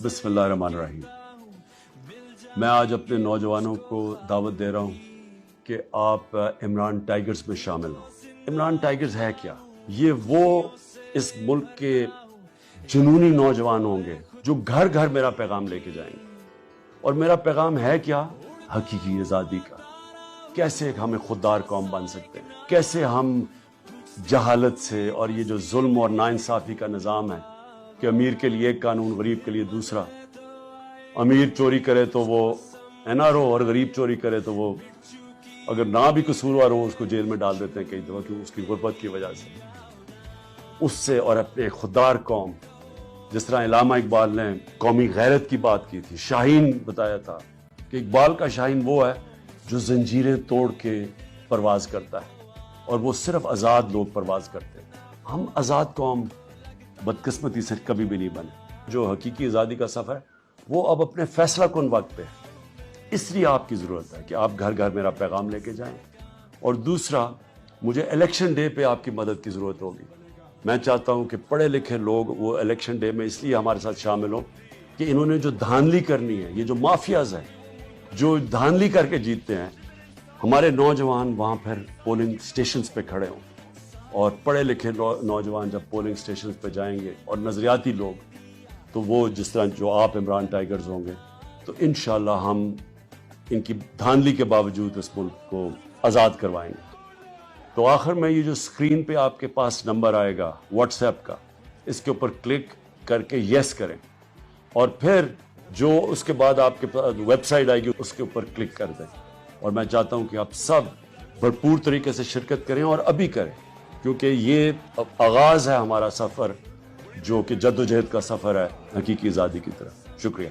بسم اللہ الرحمن الرحیم۔ میں آج اپنے نوجوانوں کو دعوت دے رہا ہوں کہ آپ عمران ٹائیگرز میں شامل ہوں۔ عمران ٹائیگرز ہے کیا؟ یہ وہ اس ملک کے جنونی نوجوان ہوں گے جو گھر گھر میرا پیغام لے کے جائیں گے۔ اور میرا پیغام ہے کیا؟ حقیقی آزادی کا۔ کیسے ہمیں خوددار قوم بن سکتے ہیں، کیسے ہم جہالت سے اور یہ جو ظلم اور ناانصافی کا نظام ہے کہ امیر کے لیے ایک قانون، غریب کے لیے دوسرا، امیر چوری کرے تو وہ NRO اور غریب چوری کرے تو وہ اگر نہ بھی قصوروار ہو اس کو جیل میں ڈال دیتے ہیں کئی دفعہ، کیوں؟ اس کی غربت کی وجہ سے۔ اس سے اور اپنے خوددار قوم، جس طرح علامہ اقبال نے قومی غیرت کی بات کی تھی، شاہین بتایا تھا کہ اقبال کا شاہین وہ ہے جو زنجیریں توڑ کے پرواز کرتا ہے، اور وہ صرف آزاد لوگ پرواز کرتے ہیں۔ ہم آزاد قوم بدقسمتی سے کبھی بھی نہیں بنے۔ جو حقیقی آزادی کا سفر ہے وہ اب اپنے فیصلہ کن وقت پہ ہے، اس لیے آپ کی ضرورت ہے کہ آپ گھر گھر میرا پیغام لے کے جائیں۔ اور دوسرا، مجھے الیکشن ڈے پہ آپ کی مدد کی ضرورت ہوگی۔ میں چاہتا ہوں کہ پڑھے لکھے لوگ وہ الیکشن ڈے میں اس لیے ہمارے ساتھ شامل ہوں کہ انہوں نے جو دھاندلی کرنی ہے، یہ جو مافیاز ہیں جو دھاندلی کر کے جیتتے ہیں، ہمارے نوجوان وہاں پھر پولنگ سٹیشنز پہ کھڑے ہوں، اور پڑھے لکھے نوجوان جب پولنگ سٹیشنز پہ جائیں گے اور نظریاتی لوگ، تو وہ جس طرح جو آپ عمران ٹائیگرز ہوں گے، تو انشاءاللہ ہم ان کی دھاندلی کے باوجود اس ملک کو آزاد کروائیں گے۔ تو آخر میں یہ جو اسکرین پہ آپ کے پاس نمبر آئے گا واٹس ایپ کا، اس کے اوپر کلک کر کے یس کریں، اور پھر جو اس کے بعد آپ کے پاس ویب سائٹ آئے گی اس کے اوپر کلک کر دیں۔ اور میں چاہتا ہوں کہ آپ سب بھرپور طریقے سے شرکت کریں، اور ابھی کریں، کیونکہ یہ آغاز ہے ہمارا سفر جو کہ جد و جہد کا سفر ہے حقیقی آزادی کی طرف۔ شکریہ۔